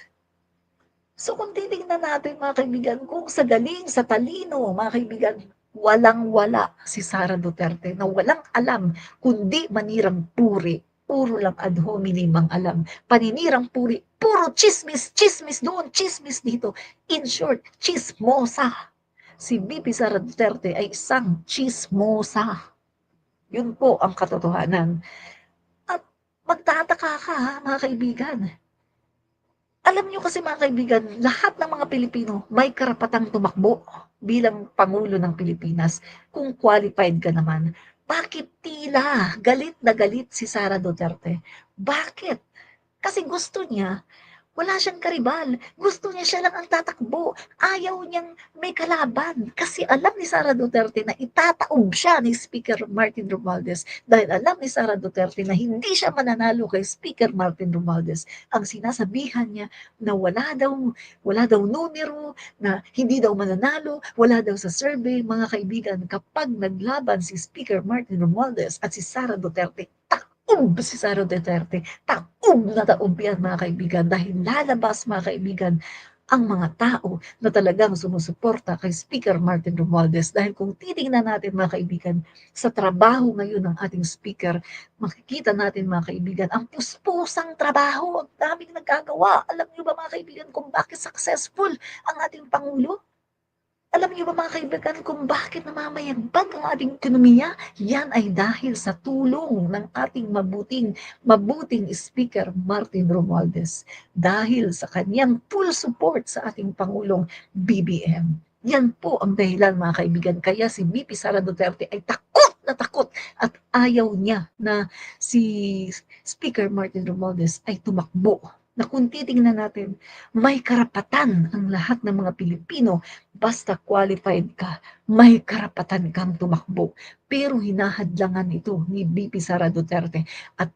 So kung titingnan natin, mga kaibigan, kung sa galing, sa talino, mga kaibigan, walang-wala si Sara Duterte na walang alam kundi manirang puri. Puro lang ad hominem ang alam. Paninirang puri, puro chismis, chismis doon, chismis dito. In short, chismosa. Si BP Sara Duterte ay isang chismosa. Yun po ang katotohanan. At magtataka ka, mga kaibigan. Alam niyo kasi, mga kaibigan, lahat ng mga Pilipino may karapatang tumakbo bilang Pangulo ng Pilipinas kung qualified ka naman. Bakit tila galit na galit si Sara Duterte? Bakit? Kasi gusto niya, wala siyang karibal. Gusto niya siya lang ang tatakbo. Ayaw niyang may kalaban. Kasi alam ni Sara Duterte na itataob siya ni Speaker Martin Romualdez. Dahil alam ni Sara Duterte na hindi siya mananalo kay Speaker Martin Romualdez. Ang sinasabihan niya na wala daw numero, na hindi daw mananalo, wala daw sa survey. Mga kaibigan, kapag naglaban si Speaker Martin Romualdez at si Sara Duterte, si Sara Duterte, taob na taob yan, mga kaibigan, dahil lalabas, mga kaibigan, ang mga tao na talagang sumusuporta kay Speaker Martin Romualdez. Dahil kung titingnan natin, mga kaibigan, sa trabaho ngayon ng ating speaker, makikita natin, mga kaibigan, ang puspusang trabaho, ang daming nagkagawa. Alam niyo ba, mga kaibigan, kung bakit successful ang ating Pangulo? Alam niyo ba, mga kaibigan, kung bakit namamayagpag ang ating ekonomiya? Yan ay dahil sa tulong ng ating mabuting Speaker Martin Romualdez. Dahil sa kanyang full support sa ating Pangulong BBM. Yan po ang dahilan, mga kaibigan. Kaya si BP Sara Duterte ay takot na takot at ayaw niya na si Speaker Martin Romualdez ay tumakbo. Na kung titingnan natin, may karapatan ang lahat ng mga Pilipino. Basta qualified ka, may karapatan kang tumakbo. Pero hinahadlangan ito ni BP Sara Duterte. At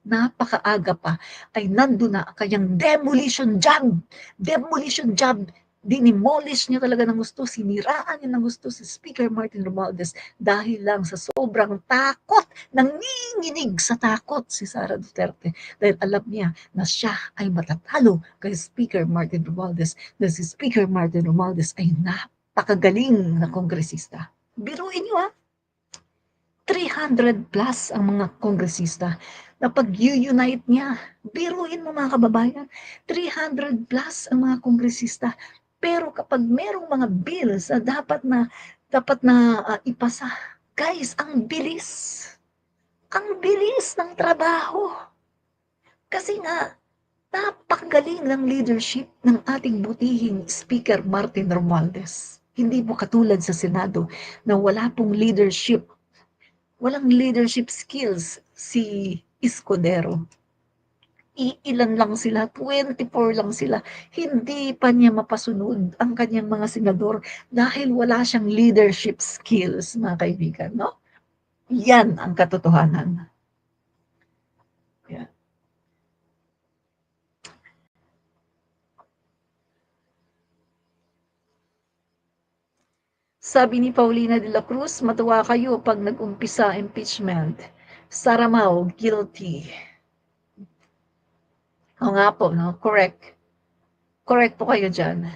napakaaga pa ay nandun na kanyang demolition job. Demolition job Dinimolish niya talaga ng gusto, siniraan niya ng gusto si Speaker Martin Romualdez dahil lang sa sobrang takot, nanginginig sa takot si Sara Duterte dahil alam niya na siya ay matatalo kay Speaker Martin Romualdez, na si Speaker Martin Romualdez ay napakagaling na kongresista. Biruin niyo 300 plus ang mga kongresista na pag-unite niya. Biruin mo mga kababayan, 300 plus ang mga kongresista. Pero kapag merong mga bills na dapat na ipasa, guys, ang bilis. Ang bilis ng trabaho. Kasi nga, napakagaling ng leadership ng ating butihing Speaker Martin Romualdez. Hindi po katulad sa Senado na wala pong leadership. Walang leadership skills si Escudero. Ilan lang sila, 24 lang sila. Hindi pa niya mapasunod ang kanyang mga senador dahil wala siyang leadership skills, mga kaibigan, no? Yan ang katotohanan. Yan. Sabi ni Paulina de la Cruz, matuwa kayo pag nag-umpisa impeachment. Saramaw, guilty. O nga po, no? Correct. Correct po kayo dyan.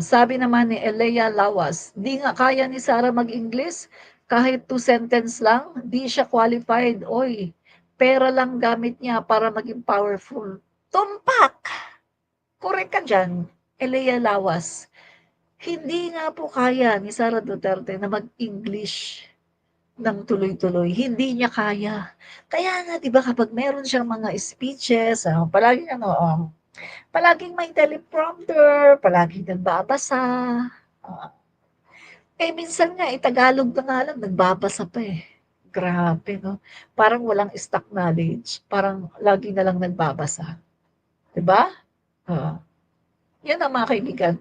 Sabi naman ni Elea Lawas, di nga kaya ni Sara mag-English, kahit 2 sentence lang, di siya qualified. Oy, pera lang gamit niya para maging powerful. Tumpak! Correct ka dyan, Elea Lawas. Hindi nga po kaya ni Sara Duterte na mag-English ng tuloy-tuloy. Hindi niya kaya. Kaya nga, di ba, kapag meron siyang mga speeches, palaging may teleprompter, palaging nagbabasa. Minsan nga, Tagalog na nga lang, nagbabasa pa eh. Grabe, no? Parang walang stock knowledge. Parang lagi na lang nagbabasa. Diba? Yan ang mga kaibigan,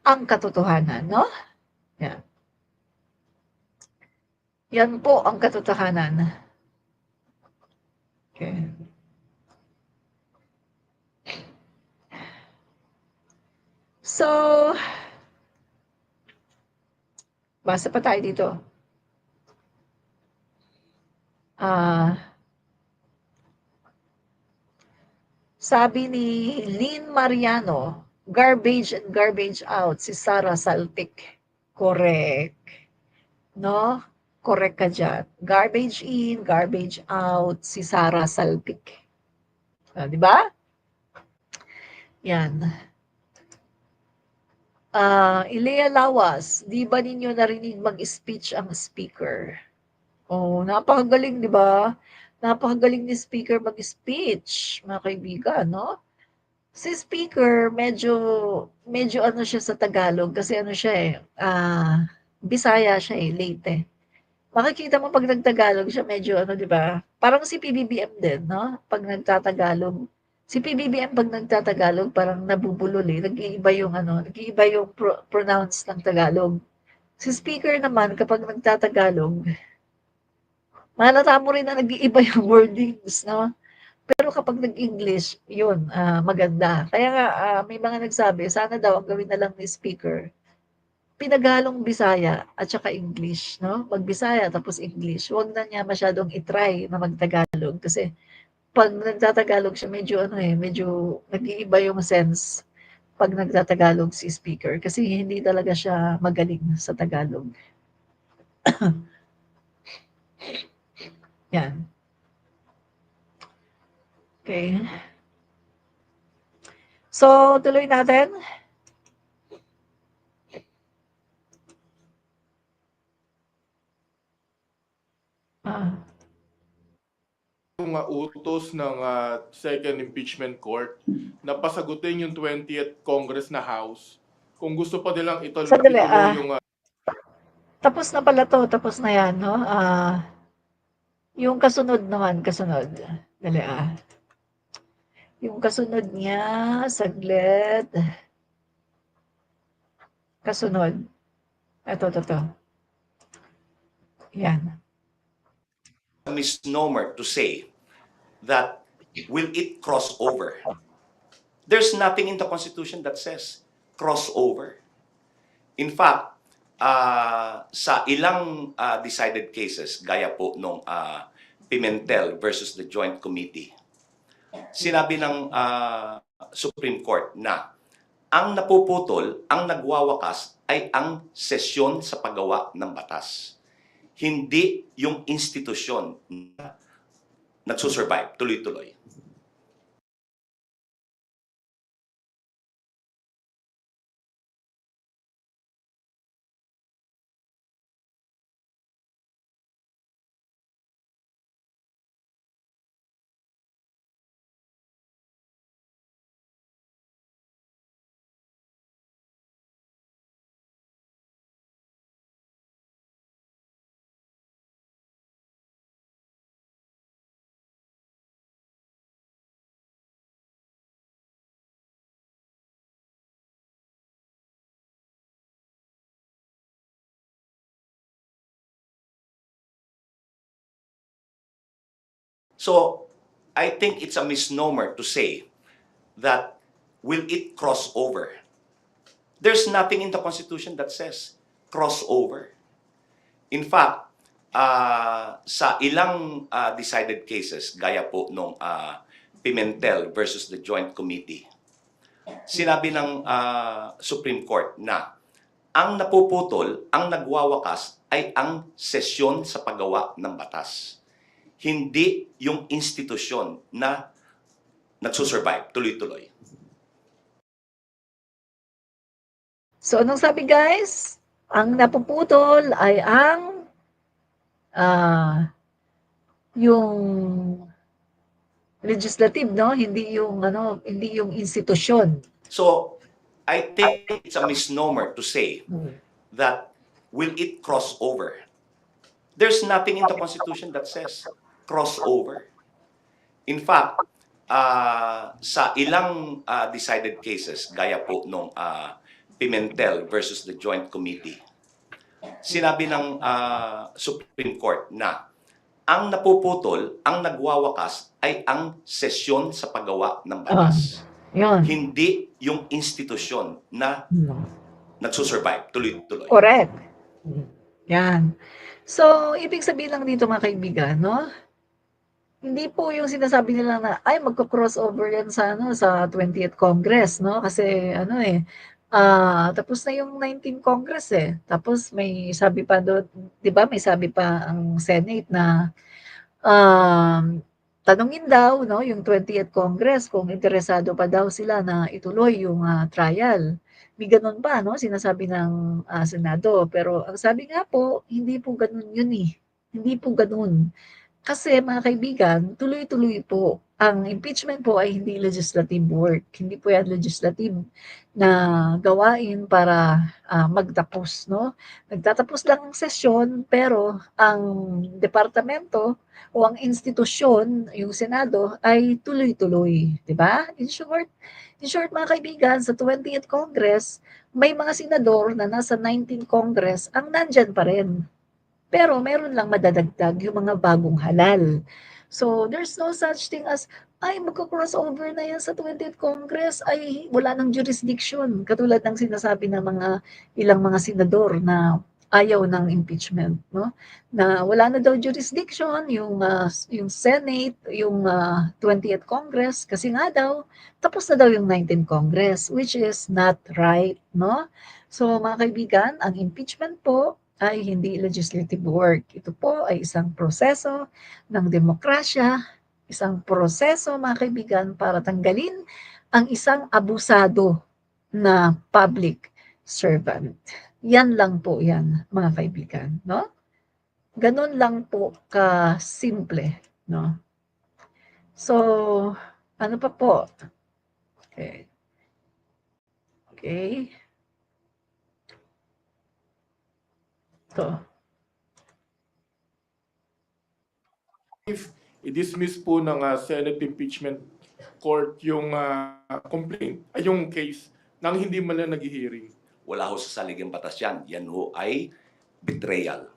ang katotohanan, no? Yan. Yan po ang katotohanan. Okay. So, basa pa tayo dito. Sabi ni Lynn Mariano, garbage and garbage out si Sara Saltik. Correct. No? Correct ka dyan. Garbage in, garbage out si Sara Saltik. Di ba? Yan. Ilea Lawas, di ba ninyo narinig mag-speech ang speaker? Oh, napakagaling, di ba? Napakagaling ni speaker mag-speech, mga kaibigan, no? Si speaker, medyo ano siya sa Tagalog, kasi ano siya Bisaya siya late eh. Makikita mo pag nagtagalog siya, medyo ano, di ba? Parang si PBBM din, no? Pag nagtatagalog. Si PBBM pag nagtatagalog, parang nabubulol eh. Nag-iiba yung pronounce ng Tagalog. Si speaker naman, kapag nagtatagalog, malata mo rin na nag-iiba yung wordings, no? Pero kapag nag-English, yun, maganda. Kaya nga, may mga nagsabi, sana daw ang gawin na lang ni speaker, pinagalong Bisaya at saka English, no? Mag-Bisaya tapos English. Huwag na niya masyadong itry na magtagalog kasi pag nagtatagalog siya, medyo nag-iiba yung sense pag nagtatagalog si speaker kasi hindi talaga siya magaling sa Tagalog. Yan. Okay. So, tuloy natin. Yung utos ng second impeachment court na pasagutin yung 20th Congress na House kung gusto pa nilang Sandali, ituloy yung tapos na pala to, tapos na yan, no? Yung kasunod naman, Dali, Yung kasunod niya, saglit. Kasunod. Ito. Yan. Misnomer to say that will it cross over There's nothing in the Constitution that says crossover. In fact, sa ilang decided cases, gaya po nung Pimentel versus the Joint Committee, sinabi ng Supreme Court na ang napuputol, ang nagwawakas ay ang sesyon sa paggawa ng batas. Hindi yung institusyon na nagsusurvive, tuloy-tuloy. So, I think it's a misnomer to say that will it cross over? There's nothing in the Constitution that says crossover. In fact, sa ilang decided cases, gaya po nung Pimentel versus the Joint Committee, sinabi ng Supreme Court na ang napuputol, ang nagwawakas ay ang sesyon sa paggawa ng batas. Hindi yung institusyon na nagsusurvive, tuloy-tuloy. So, anong sabi guys? Ang napuputol ay ang yung legislative, no? Hindi yung institusyon. So, I think it's a misnomer to say that will it cross over? There's nothing in the Constitution that says crossover. In fact, sa ilang decided cases, gaya po nung Pimentel versus the Joint Committee, sinabi ng Supreme Court na ang napuputol, ang nagwawakas ay ang sesyon sa paggawa ng batas. Yun. Hindi yung institusyon na nagsusurvive, tuloy-tuloy. Correct. Yan. So, ibig sabihin lang dito mga kaibigan, no? Hindi po yung sinasabi nila na ay magko-crossover yan sa sa 20th Congress, no? Kasi tapos na yung 19th Congress eh. Tapos may sabi pa doon, 'di ba? May sabi pa ang Senate na tanungin daw, no, yung 20th Congress kung interesado pa daw sila na ituloy yung trial. May ganun pa, no, sinasabi ng Senado. Pero ang sabi nga po, hindi po ganun yun eh. Hindi po ganun. Kasi mga kaibigan, tuloy-tuloy po. Ang impeachment po ay hindi legislative work. Hindi po yan legislative na gawain para magtapos, no? Nagtatapos lang ang sesyon, pero ang departamento o ang institusyon, yung Senado, ay tuloy-tuloy. Diba? In short mga kaibigan, sa 20th Congress, may mga senador na nasa 19th Congress ang nandyan pa rin. Pero meron lang madadagdag yung mga bagong halal. So, there's no such thing as, ay, magko-crossover na yan sa 20th Congress, ay, wala nang jurisdiction. Katulad ng sinasabi ng ilang mga senador na ayaw ng impeachment, no? Na wala na daw jurisdiction yung Senate, yung 20th Congress, kasi nga daw, tapos na daw yung 19th Congress, which is not right, no? So, mga kaibigan, ang impeachment po, ay hindi legislative work. Ito po ay isang proseso ng demokrasya, isang proseso, mga kaibigan, para tanggalin ang isang abusado na public servant. Yan lang po yan, mga kaibigan, no? Ganun lang po ka-simple, no? So, ano pa po? Okay. Okay. Ito. If i-dismiss po ng Senate Impeachment Court yung complaint, ay yung case, nang hindi man lang nag-hearing. Wala ho sa saligang batas yan. Yan ho ay betrayal.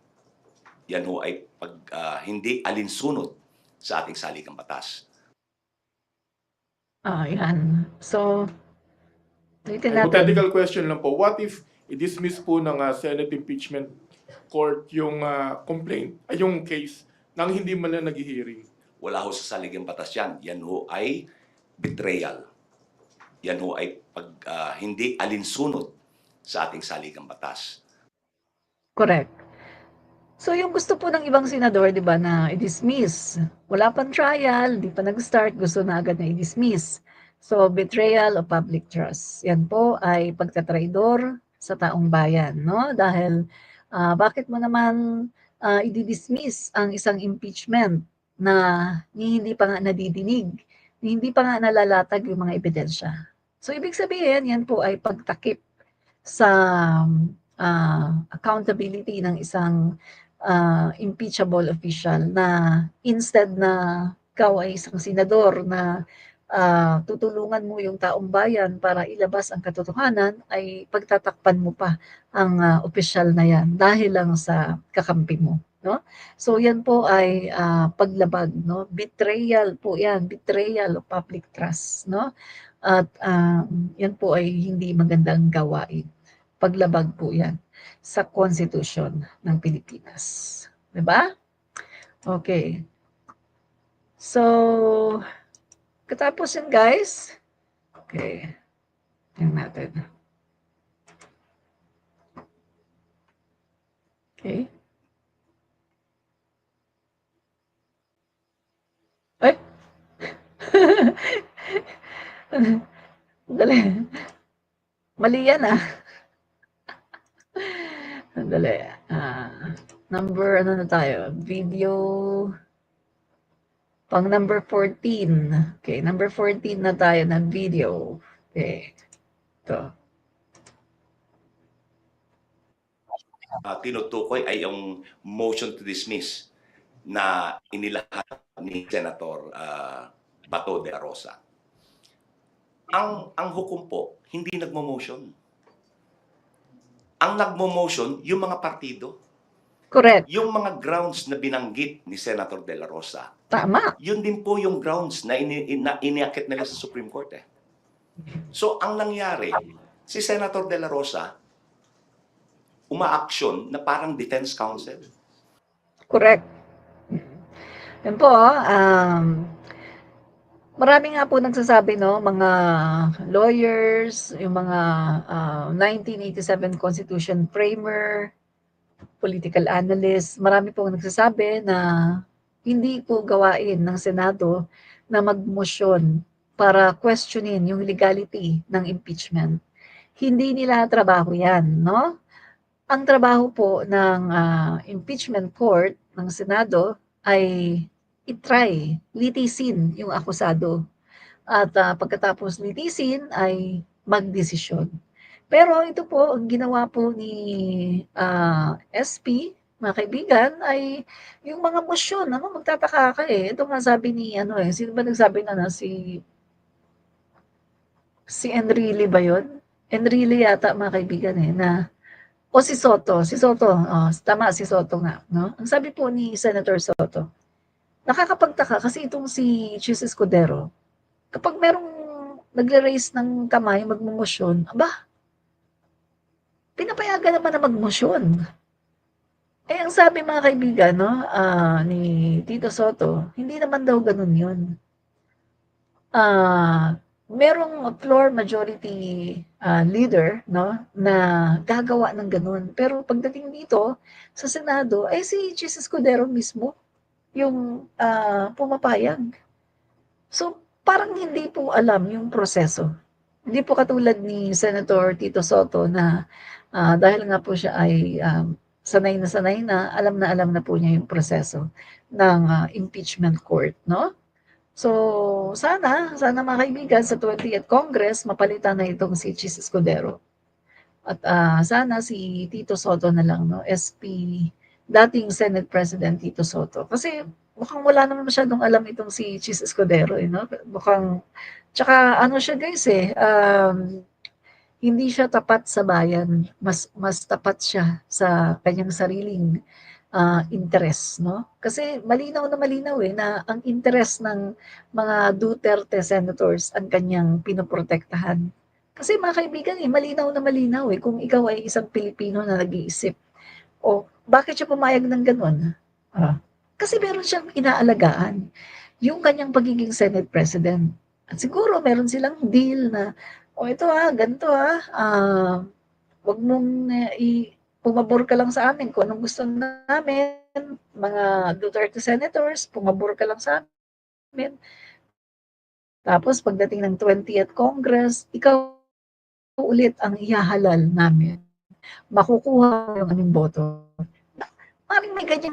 Yan ho ay hindi alinsunod sa ating saligang batas. Yan. So, ulitin natin. Hypothetical question lang po. What if i-dismiss po ng Senate Impeachment Court yung complaint, ay yung case, nang hindi man na nag-hearing? Wala ho sa saligang batas yan. Yan ho ay betrayal. Yan ho ay hindi alinsunod sa ating saligang batas. Correct. So, yung gusto po ng ibang senador, di ba, na i-dismiss. Wala pang trial, di pa nag-start, gusto na agad na i-dismiss. So, betrayal of public trust. Yan po ay pagtatraidor sa taong bayan, no? Dahil, bakit mo naman i-dismiss ang isang impeachment na hindi pa nga nadidinig, hindi pa nga nalalatag yung mga ebidensya. So, ibig sabihin, yan po ay pagtakip sa accountability ng isang impeachable official na instead na ikaw ay isang senador na tutulungan mo yung taong bayan para ilabas ang katotohanan, ay pagtatakpan mo pa ang opisyal na yan dahil lang sa kakampi mo. No? So yan po ay paglabag, no? Betrayal po yan, betrayal of public trust. No? At yan po ay hindi magandang gawain. Paglabag po yan sa Constitution ng Pilipinas. Diba? Okay. So, katapos yun, guys. Okay. Tingnan natin. Okay. Ay! Dali. Mali yan, Sandali. Number, ano na tayo? Video. Pang number 14. Okay, number 14 na tayo na video. Okay. Ito. Tinutukoy ay yung motion to dismiss na inilahat ni Senator Bato de la Rosa. Ang hukom po, hindi nagmo-motion. Ang nagmo-motion, yung mga partido. Correct. Yung mga grounds na binanggit ni Senator de la Rosa, Tama. yun din po yung grounds na iniakit nila sa Supreme Court. So, ang nangyari, si Senator de la Rosa, umaaksyon na parang defense counsel. Correct. Yan po, marami nga po nagsasabi, no, mga lawyers, yung mga 1987 Constitution framer, political analysts, marami po nagsasabi na hindi po gawain ng Senado na magmosyon para questionin yung legality ng impeachment. Hindi nila trabaho yan, no? Ang trabaho po ng impeachment court ng Senado ay itry, litisin yung akusado. At pagkatapos litisin ay magdesisyon. Pero ito po, ang ginawa po ni SP, mga kaibigan, ay yung mga motion, magtataka ka Ito nga sabi ni, sino ba nagsabi na si Enrile ba yun? Enrile yata, mga kaibigan o si Soto, tama, si Soto nga, no? Ang sabi po ni Senator Soto, nakakapagtaka kasi itong si Chis Escudero, kapag merong nagre-raise ng kamay, magmumosyon, pinapayagan naman na magmosyon. Ang sabi mga kaibigan, ni Tito Soto, hindi naman daw ganun yun. Merong floor majority leader, no, na gagawa ng ganun. Pero pagdating dito sa Senado, ay si Chis Escudero mismo yung pumapayag. So, parang hindi po alam yung proseso. Hindi po katulad ni Senator Tito Soto na dahil nga po siya ay sanay na, alam na po niya yung proseso ng impeachment court, no? So, sana mga kaibigan, sa 20th Congress, mapalitan na itong si Chis Escudero. At sana si Tito Soto na lang, no? SP, dating Senate President Tito Soto. Kasi mukhang wala naman masyadong alam itong si Chis Escudero, no? Mukhang, tsaka siya guys hindi siya tapat sa bayan. Mas tapat siya sa kanyang sariling interest, no? Kasi malinaw na malinaw na ang interest ng mga Duterte senators ang kanyang pinoprotektahan. Kasi mga kaibigan, malinaw na malinaw kung ikaw ay isang Pilipino na nag-iisip, o bakit siya pumayag ng ganun? Kasi meron siyang inaalagaan, yung kanyang pagiging Senate President. At siguro meron silang deal na, ito ganito wag mong pumabor ka lang sa amin kung anong gusto namin, mga Duterte senators, pumabor ka lang sa amin. Tapos pagdating ng 20th Congress, ikaw ulit ang ihahalal namin. Makukuha yung aming boto. Maring may ganyan